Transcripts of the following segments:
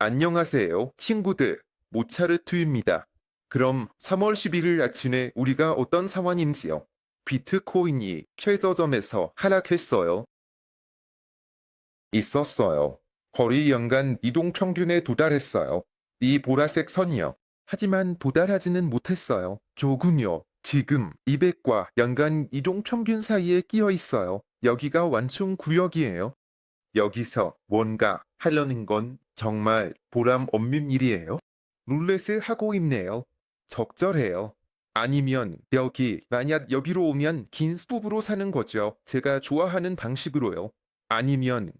안녕하세요, 친구들. 모차르트입니다. 그럼 3월 11일 아침에 우리가 어떤 상황인지요? 비트코인이 최저점에서 하락했어요. 있었어요. 거의 연간 이동 평균에 도달했어요. 이 보라색 선이요. 하지만 도달하지는 못했어요. 조금요. 지금 200과 연간 이동 평균 사이에 끼어 있어요. 여기가 완충 구역이에요. 여기서 뭔가 하려는 건 정말 보람 없는 일이에요. 룰렛을 하고 있네요. 적절해요. 아니면 만약 여기로 오면 긴 스톱으로 사는 거죠. 제가 좋아하는 방식으로요. 아니면,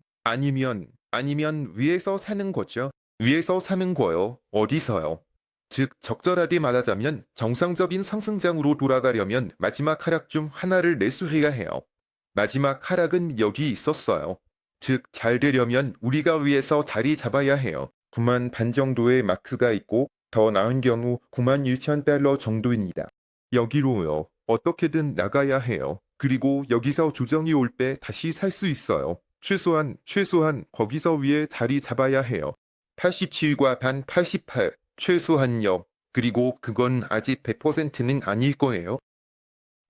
아니면 위에서 사는 거죠. 위에서 사는 거요. 어디서요? 즉, 적절하게 말하자면 정상적인 상승장으로 돌아가려면 마지막 하락 중 하나를 내수해야 해요. 마지막 하락은 여기 있었어요. 즉, 잘 되려면 우리가 위에서 자리 잡아야 해요. 9만 반 정도의 마크가 있고 더 나은 경우 9만 6천 달러 정도입니다. 여기로요. 어떻게든 나가야 해요. 그리고 여기서 조정이 올 때 다시 살 수 있어요. 최소한 거기서 위에 자리 잡아야 해요. 87과 반 88, 최소한요. 그리고 그건 아직 100%는 아닐 거예요.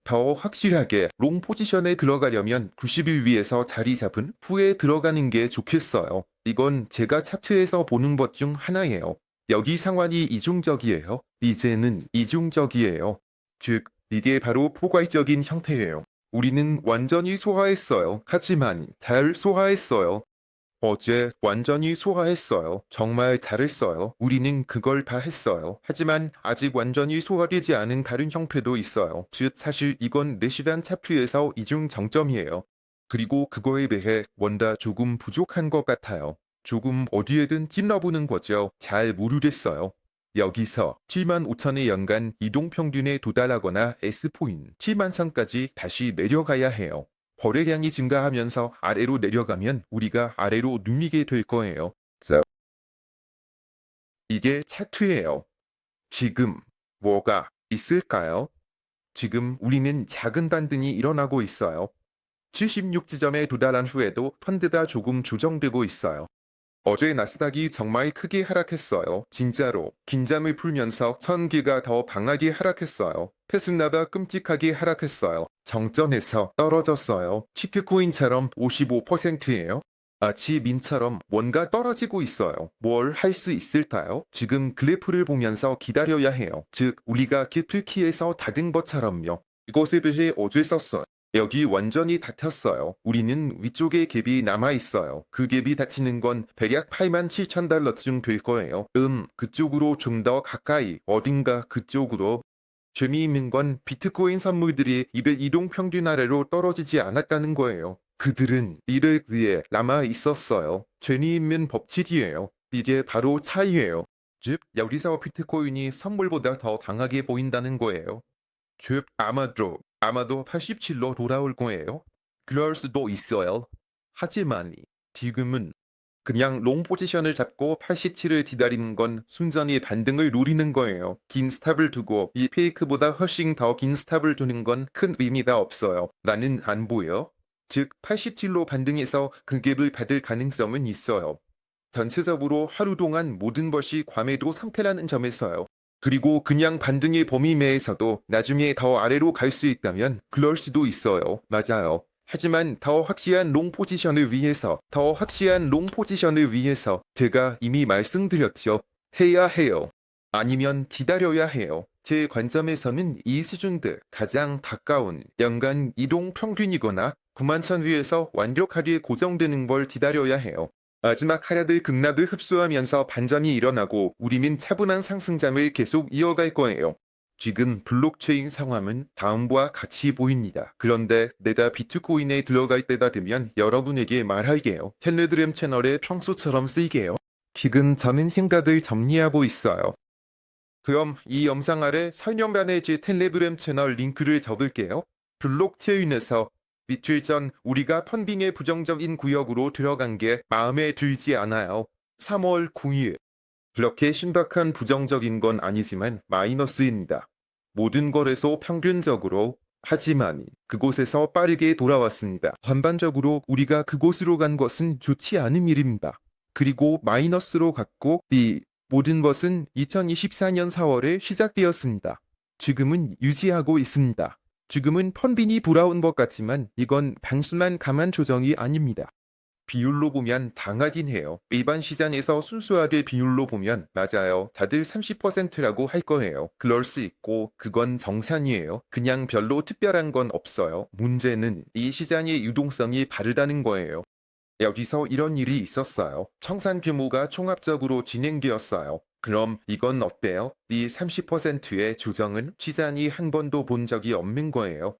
더 확실하게 롱 포지션에 들어가려면 90일 위에서 자리 잡은 후에 들어가는 게 좋겠어요. 이건 제가 차트에서 보는 것 중 하나예요. 여기 상황이 이중적이에요. 이제는 이중적이에요. 즉, 이게 바로 포괄적인 형태예요. 우리는 완전히 소화했어요. 하지만 잘 소화했어요. 어제 완전히 소화했어요. 정말 잘했어요. 우리는 그걸 다 했어요. 하지만 아직 완전히 소화되지 않은 다른 형태도 있어요. 즉, 사실 이건 4시간 차트에서 이중 정점이에요. 그리고 그거에 비해 뭔가 조금 부족한 것 같아요. 조금 어디에든 찔러보는 거죠. 잘 모르겠어요. 여기서 7만 5천의 연간 이동평균에 도달하거나 S포인 7만 선까지 다시 내려가야 해요. 거래량이 증가하면서 아래로 내려가면 우리가 아래로 눌리게 될 거예요. 이게 차트예요. 지금 뭐가 있을까요? 지금 우리는 작은 반등이 일어나고 있어요. 76지점에 도달한 후에도 펀드가 조금 조정되고 있어요. 어제 나스닥이 정말 크게 하락했어요. 진짜로 긴장을 풀면서 천기가 더 강하게 하락했어요. 테슬라가 끔찍하게 하락했어요. 정점에서 떨어졌어요. 치크코인처럼 55%예요. 아치민처럼 뭔가 떨어지고 있어요. 뭘 할 수 있을까요? 지금 그래프를 보면서 기다려야 해요. 즉, 우리가 기프키에서 닫은 것처럼요. 이것에 비해 어제 썼어요. 여기 완전히 닫혔어요. 우리는 위쪽에 갭이 남아있어요. 그 갭이 닫히는 건 대략 8만 7천 달러쯤 될 거예요. 그쪽으로 좀 더 가까이, 어딘가 그쪽으로. 재미있는 건 비트코인 선물들이 200 이동 평균 아래로 떨어지지 않았다는 거예요. 그들은 이를 위해 남아 있었어요. 재미있는 법칙이에요. 이게 바로 차이예요. 즉, 여기서 비트코인이 선물보다 더 강하게 보인다는 거예요. 즉, 아마도 87로 돌아올 거예요. 그럴 수도 있어요. 하지만 지금은 그냥 롱 포지션을 잡고 87을 기다리는 건 순전히 반등을 노리는 거예요. 긴 스탑을 두고 이 페이크보다 훨씬 더 긴 스탑을 두는 건 큰 의미가 없어요. 나는 안 보여. 즉, 87로 반등해서 그 갭을 받을 가능성은 있어요. 전체적으로 하루 동안 모든 것이 과매도 상태라는 점에서요. 그리고 그냥 반등의 범위 내에서도 나중에 더 아래로 갈 수 있다면 그럴 수도 있어요. 맞아요. 하지만 더 확실한 롱 포지션을 위해서 제가 이미 말씀드렸죠. 해야 해요. 아니면 기다려야 해요. 제 관점에서는 이 수준들 가장 가까운 연간 이동 평균이거나 9만 천 위에서 완벽하게 고정되는 걸 기다려야 해요. 마지막 하락을 급락을 흡수하면서 반전이 일어나고 우리는 차분한 상승장을 계속 이어갈 거예요. 지금 블록체인 상황은 다음과 같이 보입니다. 그런데 내가 비트코인에 들어갈 때가 되면 여러분에게 말할게요. 텔레그램 채널에 평소처럼 쓰이게요. 지금 저는 생각을 정리하고 있어요. 그럼 이 영상 아래 설명란에 제 텔레그램 채널 링크를 적을게요. 블록체인에서 며칠 전 우리가 펀딩의 부정적인 구역으로 들어간 게 마음에 들지 않아요. 3월 9일. 그렇게 심각한 부정적인 건 아니지만 마이너스입니다. 모든 거래소 평균적으로 하지만 그곳에서 빠르게 돌아왔습니다. 전반적으로 우리가 그곳으로 간 것은 좋지 않은 일입니다. 그리고 마이너스로 갔고 B. 모든 것은 2024년 4월에 시작되었습니다. 지금은 유지하고 있습니다. 지금은 펀빈이 돌아온 것 같지만 이건 단순한 가만 조정이 아닙니다. 비율로 보면 당하긴 해요. 일반 시장에서 순수하게 비율로 보면 맞아요. 다들 30%라고 할 거예요. 그럴 수 있고 그건 정상이에요. 그냥 별로 특별한 건 없어요. 문제는 이 시장의 유동성이 다르다는 거예요. 여기서 이런 일이 있었어요. 청산 규모가 종합적으로 진행되었어요. 그럼 이건 어때요? 이 30%의 조정은 시장이 한 번도 본 적이 없는 거예요.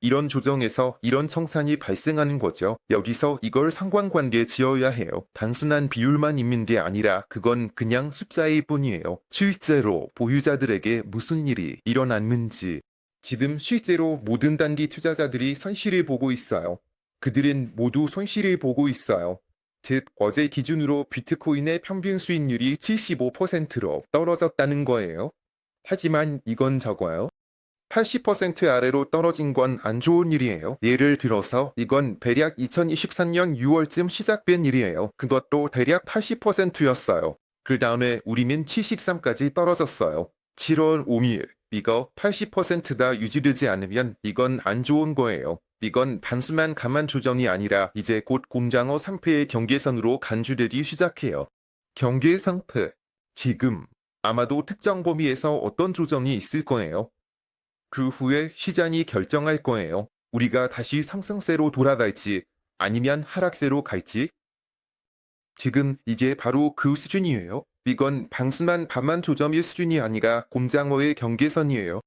이런 조정에서 이런 청산이 발생하는 거죠. 여기서 이걸 상관관계에 지어야 해요. 단순한 비율만 있는 게 아니라 그건 그냥 숫자일 뿐이에요. 실제로 보유자들에게 무슨 일이 일어났는지. 지금 실제로 모든 단기 투자자들이 손실을 보고 있어요. 그들은 모두 손실을 보고 있어요. 즉, 어제 기준으로 비트코인의 평균 수익률이 75%로 떨어졌다는 거예요. 하지만 이건 적어요. 80% 아래로 떨어진 건 안 좋은 일이에요. 예를 들어서 이건 대략 2023년 6월쯤 시작된 일이에요. 그것도 대략 80%였어요. 그 다음에 우리는 73까지 떨어졌어요. 7월 5일 이거 80%다 유지되지 않으면 이건 안 좋은 거예요. 이건 단순한 가만 조정이 아니라 이제 곧 공장어 상패의 경계선으로 간주되기 시작해요. 경계 상패. 지금 아마도 특정 범위에서 어떤 조정이 있을 거예요. 그 후에 시장이 결정할 거예요. 우리가 다시 상승세로 돌아갈지 아니면 하락세로 갈지. 지금 이게 바로 그 수준이에요. 이건 단순한 반만 조정의 수준이 아니라 공장어의 경계선이에요.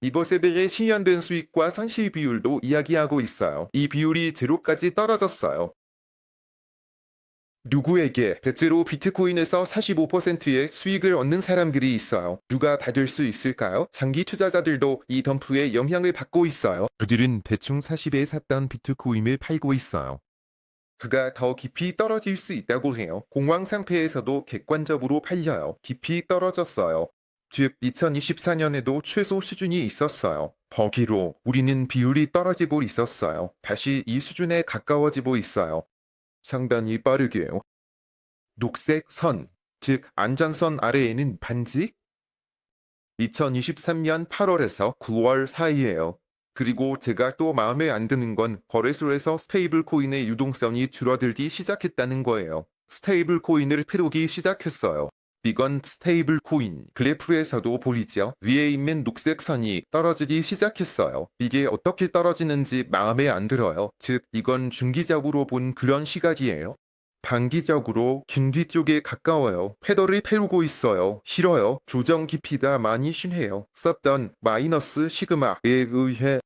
이것에 대해 실현된 수익과 손실 비율도 이야기하고 있어요. 이 비율이 제로까지 떨어졌어요. 누구에게 대체로 비트코인에서 45%의 수익을 얻는 사람들이 있어요. 누가 다 될 수 있을까요? 장기 투자자들도 이 덤프에 영향을 받고 있어요. 그들은 대충 40에 샀던 비트코인을 팔고 있어요. 그가 더 깊이 떨어질 수 있다고 해요. 공황 상태에서도 객관적으로 팔려요. 깊이 떨어졌어요. 즉 2024년에도 최소 수준이 있었어요. 거기로 우리는 비율이 떨어지고 있었어요. 다시 이 수준에 가까워지고 있어요. 상당히 빠르게요. 녹색 선, 즉 안전선 아래에는 반지? 2023년 8월에서 9월 사이에요. 그리고 제가 또 마음에 안 드는 건 거래소에서 스테이블 코인의 유동성이 줄어들기 시작했다는 거예요. 스테이블 코인을 패러기 시작했어요. 이건 스테이블 코인 그래프에서도 보이죠. 위에 있는 녹색 선이 떨어지기 시작했어요. 이게 어떻게 떨어지는지 마음에 안 들어요. 즉 이건 중기적으로 본 그런 시각이에요. 단기적으로 긴 뒤쪽에 가까워요. 페더를 패우고 있어요. 싫어요. 조정 깊이가 많이 심해요. 썼던 마이너스 시그마에 의해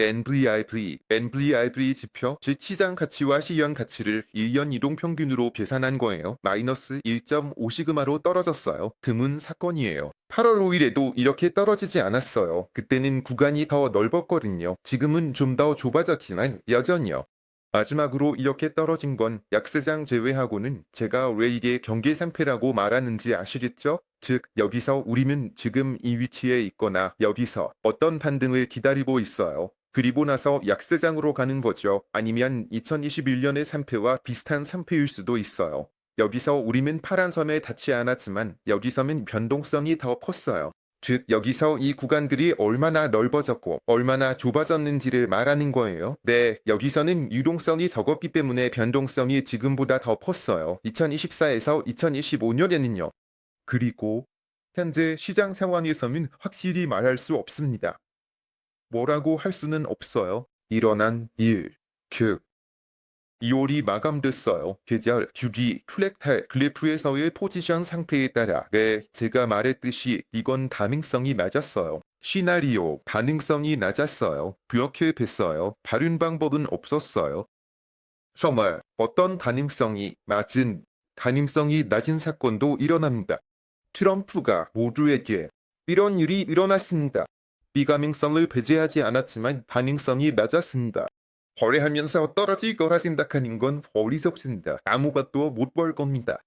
NVIV 지표, 즉 시장 가치와 시연 가치를 1년 이동 평균으로 계산한 거예요. 마이너스 1.5 시그마로 떨어졌어요. 드문 사건이에요. 8월 5일에도 이렇게 떨어지지 않았어요. 그때는 구간이 더 넓었거든요. 지금은 좀 더 좁아졌지만 여전히요. 마지막으로 이렇게 떨어진 건 약세장 제외하고는 제가 왜 이게 경계 상태라고 말하는지 아시겠죠? 즉 여기서 우리는 지금 이 위치에 있거나 여기서 어떤 반등을 기다리고 있어요. 그리고 나서 약세장으로 가는 거죠. 아니면 2021년의 상태와 비슷한 상태일 수도 있어요. 여기서 우리는 파란 섬에 닿지 않았지만 여기서는 변동성이 더 컸어요. 즉 여기서 이 구간들이 얼마나 넓어졌고 얼마나 좁아졌는지를 말하는 거예요. 네, 여기서는 유동성이 적었기 때문에 변동성이 지금보다 더 컸어요. 2024에서 2025년에는요. 그리고 현재 시장 상황에서는 확실히 말할 수 없습니다. 뭐라고 할 수는 없어요. 일어난 일, 즉 2월이 마감됐어요. 계절, 주기, 플렉탈, 글래프에서의 포지션 상태에 따라 제가 말했듯이 이건 가능성이 낮았어요. 시나리오, 가능성이 낮았어요. 그렇게 됐어요. 다른 방법은 없었어요. 정말 어떤 가능성이 낮은 사건도 일어납니다. 트럼프가 모두에게 이런 일이 일어났습니다. 비가능성을 배제하지 않았지만 가능성이 낮았습니다. 거래하면서 떨어질 거라 생각하는 건 어리석습니다. 아무것도 못 벌 겁니다.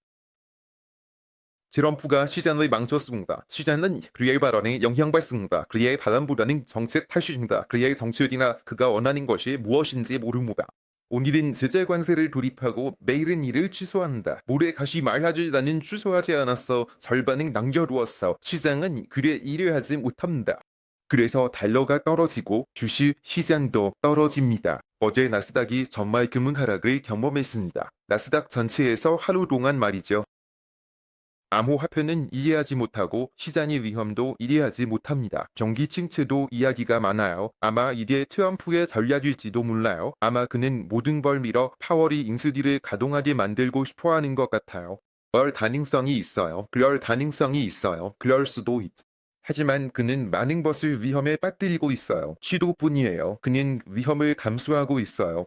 트럼프가 시장을 망쳤습니다. 시장은 그의 발언에 영향받습니다. 그의 발언보다는 정책 탓입니다. 그의 정책이나 그가 원하는 것이 무엇인지 모릅니다. 오늘은 제재 관세를 돌입하고 내일은 이를 취소한다. 모레 다시 말하지 나는 취소하지 않았어. 절반은 남겨두었어. 시장은 그래 일을 하지 못합니다. 그래서 달러가 떨어지고 주식 시장도 떨어집니다. 어제 나스닥이 전말금은 하락을 경험했습니다. 나스닥 전체에서 하루 동안 말이죠. 암호화폐는 이해하지 못하고 시장의 위험도 이해하지 못합니다. 경기 침체도 이야기가 많아요. 아마 이게 트럼프의 전략일지도 몰라요. 아마 그는 모든 걸 밀어 파월이 인수위를 가동하게 만들고 싶어하는 것 같아요. 그럴 가능성이 있어요. 그럴 가능성이 있어요. 그럴 수도 있. 하지만 그는 많은 것을 위험에 빠뜨리고 있어요. 시도뿐이에요. 그는 위험을 감수하고 있어요.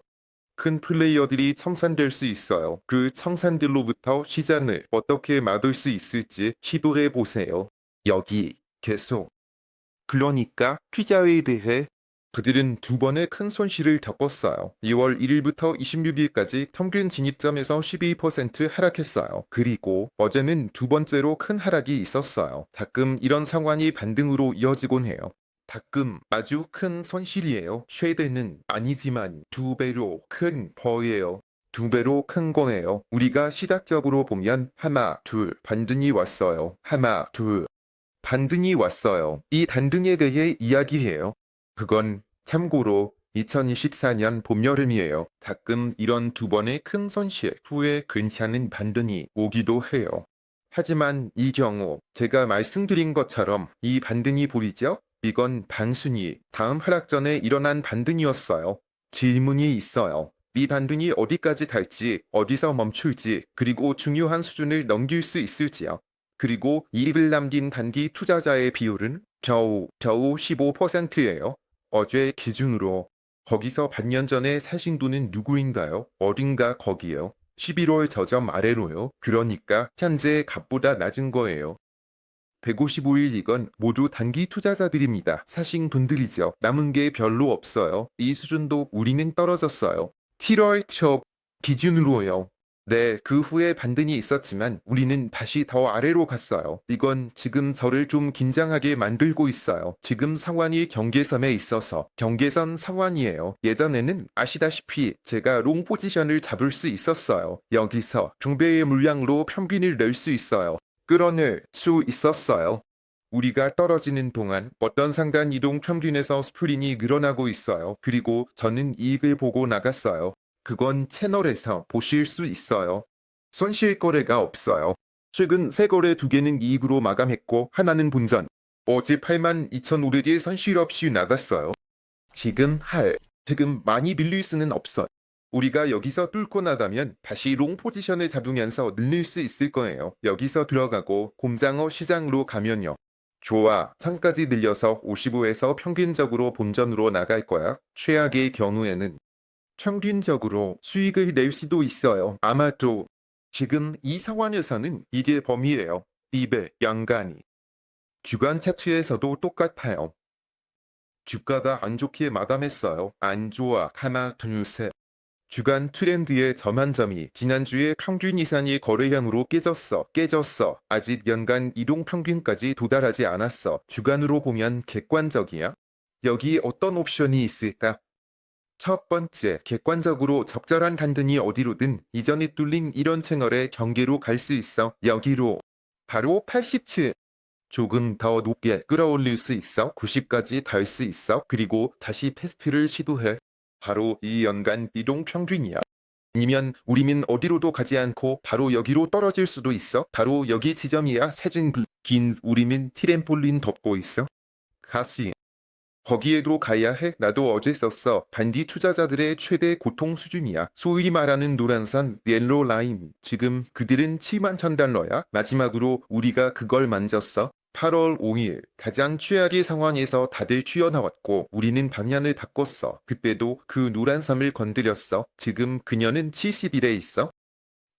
큰 플레이어들이 청산될 수 있어요. 그 청산들로부터 시장을 어떻게 막을 수 있을지 시도해 보세요. 여기 계속. 그러니까 투자에 대해 그들은 두 번의 큰 손실을 겪었어요. 2월 1일부터 26일까지 평균 진입점에서 12% 하락했어요. 그리고 어제는 두 번째로 큰 하락이 있었어요. 가끔 이런 상황이 반등으로 이어지곤 해요. 가끔 아주 큰 손실이에요. 최대는 아니지만 두 배로 큰 거예요. 두 배로 큰 거예요. 우리가 시각적으로 보면 하나, 둘, 반등이 왔어요. 하나, 둘, 반등이 왔어요. 이 반등에 대해 이야기해요. 그건 참고로 2024년 봄 여름이에요. 가끔 이런 두 번의 큰 손실 후에 괜찮은 반등이 오기도 해요. 하지만 이 경우 제가 말씀드린 것처럼 이 반등이 보이죠? 이건 단순히 다음 하락 전에 일어난 반등이었어요. 질문이 있어요. 이 반등이 어디까지 갈지, 어디서 멈출지, 그리고 중요한 수준을 넘길 수 있을지요. 그리고 이익을 남긴 단기 투자자의 비율은 겨우 15%예요. 어제 기준으로 거기서 반년 전에 사신 분은 누구인가요? 어딘가 거기요. 11월 저점 아래로요. 그러니까 현재 값보다 낮은 거예요. 155일 이건 모두 단기 투자자들입니다. 사신 분들이죠. 남은 게 별로 없어요. 이 수준도 우리는 떨어졌어요. 7월 초 기준으로요. 네, 그 후에 반등이 있었지만 우리는 다시 더 아래로 갔어요. 이건 지금 저를 좀 긴장하게 만들고 있어요. 지금 상황이 경계선에 있어서 경계선 상황이에요. 예전에는 아시다시피 제가 롱 포지션을 잡을 수 있었어요. 여기서 중배의 물량으로 평균을 낼 수 있어요. 끌어낼 수 있었어요. 우리가 떨어지는 동안 어떤 상단 이동 평균에서 스프링이 늘어나고 있어요. 그리고 저는 이익을 보고 나갔어요. 그건 채널에서 보실 수 있어요. 손실 거래가 없어요. 최근 세 거래 두 개는 이익으로 마감했고 하나는 본전. 어제 82,500에 손실 없이 나갔어요. 지금 많이 빌릴 수는 없어. 우리가 여기서 뚫고 나가면 다시 롱 포지션을 잡으면서 늘릴 수 있을 거예요. 여기서 들어가고 곰장어 시장으로 가면요. 좋아. 상까지 늘려서 55에서 평균적으로 본전으로 나갈 거야. 최악의 경우에는 평균적으로 수익을 낼 수도 있어요. 아마도 지금 이 상황에서는 이게 범위예요. 2배, 연간이. 주간 차트에서도 똑같아요. 주가가 안 좋게 마감했어요. 안 좋아. 하나, 둘, 셋. 주간 트렌드의 전환점이 지난주에 평균 이상의 거래량으로 깨졌어. 아직 연간 이동 평균까지 도달하지 않았어. 주간으로 보면 객관적이야. 여기 어떤 옵션이 있을까? 첫 번째, 객관적으로 적절한 간등이 어디로든 이전에 뚫린 이런 채널의 경계로 갈 수 있어. 여기로. 바로 87. 조금 더 높게 끌어올릴 수 있어. 90까지 달 수 있어. 그리고 다시 패스트를 시도해. 바로 이 연간 이동 평균이야. 아니면 우리는 어디로도 가지 않고 바로 여기로 떨어질 수도 있어. 바로 여기 지점이야. 세진 긴 우리는 티램폴린 덮고 있어. 가시. 거기에도 가야 해. 나도 어제 썼어. 반디 투자자들의 최대 고통 수준이야. 소위 말하는 노란선 옐로 라인. 지금 그들은 7만 천 달러야. 마지막으로 우리가 그걸 만졌어. 8월 5일 가장 최악의 상황에서 다들 튀어나왔고 우리는 방향을 바꿨어. 그때도 그 노란 섬을 건드렸어. 지금 그녀는 70일에 있어.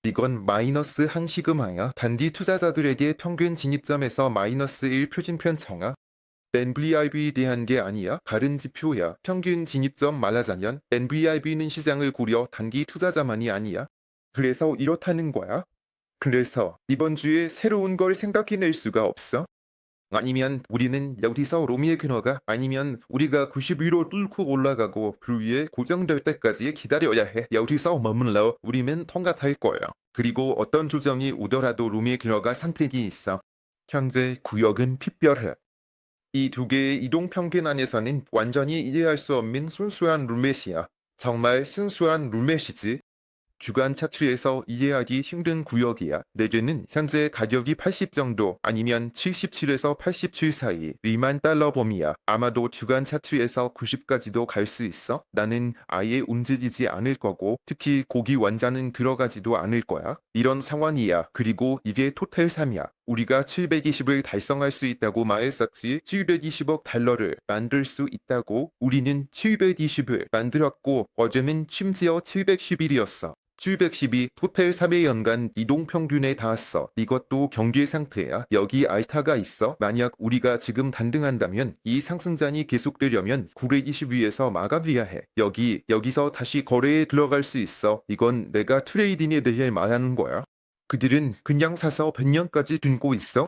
이건 마이너스 한 시그마야. 단기 투자자들에게 평균 진입점에서 마이너스 1 표준편 정하. NVIB에 대한 게 아니야. 다른 지표야. 평균 진입점 말하자면 NVIB는 시장을 고려 단기 투자자만이 아니야. 그래서 이렇다는 거야. 그래서 이번 주에 새로운 걸 생각해낼 수가 없어. 아니면 우리는 여기서 로미의 그너가 아니면 우리가 90위로 뚫고 올라가고 그 위에 고정될 때까지 기다려야 해. 여기서 머물러 우리는 통과할 거야. 그리고 어떤 조정이 오더라도 로미의 그너가 선택이 있어. 현재 구역은 픽별해. 이 두 개의 이동 평균 안에서는 완전히 이해할 수 없는 순수한 룰렛이야. 정말 순수한 룰렛이지. 주간 차트에서 이해하기 힘든 구역이야. 내게는 현재 가격이 80 정도 아니면 77에서 87 사이 리만 달러 범위야. 아마도 주간 차트에서 90까지도 갈 수 있어. 나는 아예 움직이지 않을 거고 특히 고기 완자는 들어가지도 않을 거야. 이런 상황이야. 그리고 이게 토탈 3이야. 우리가 720을 달성할 수 있다고 말했었지. 720억 달러를 만들 수 있다고. 우리는 720을 만들었고 어제는 심지어 711이었어. 712 토탈 3의 연간 이동 평균에 닿았어. 이것도 경기 상태야. 여기 알타가 있어. 만약 우리가 지금 단등한다면 이 상승장이 계속되려면 920위에서 마감해야 해. 여기서 다시 거래에 들어갈 수 있어. 이건 내가 트레이딩에 대해 말하는 거야. 그들은 그냥 사서 100년까지 들고 있어.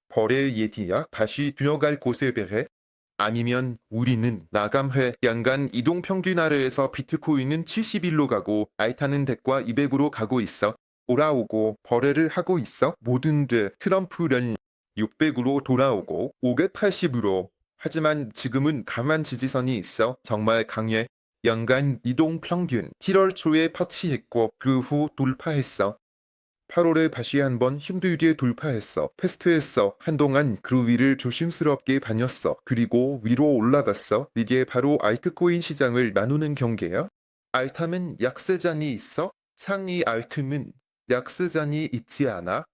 거래의 예기야. 다시 들어갈 곳에 대해 아니면 우리는 나감회 연간 이동 평균 아래에서 비트코인은 71로 가고 알타는 대과 200으로 가고 있어. 돌아오고 거래를 하고 있어. 모든들 트럼프는 600으로 돌아오고 580으로. 하지만 지금은 강한 지지선이 있어. 정말 강해. 연간 이동 평균 7월 초에 터치했고 그 후 돌파했어. 8월에 다시 한번 힘들게 돌파했어. 패스트했어. 한동안 그 위를 조심스럽게 다녔어. 그리고 위로 올라갔어. 이게 바로 알트코인 시장을 나누는 경계야. 알타는 약세장이 있어. 상위 알트는 약세장이 있지 않아.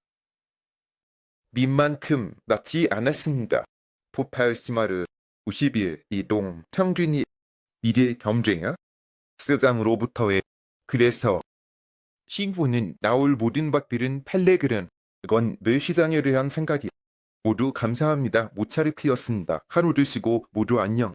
민만큼 낮지 않았습니다. 포팔 스마르 50일 이동 평균이 미래 경쟁야. 세장으로부터의 그래서 신부는 나올 모든 것들은 펠레그른. 그건 내 시장에 대한 생각이. 모두 감사합니다. 모차르크였습니다. 하루 드시고 모두 안녕.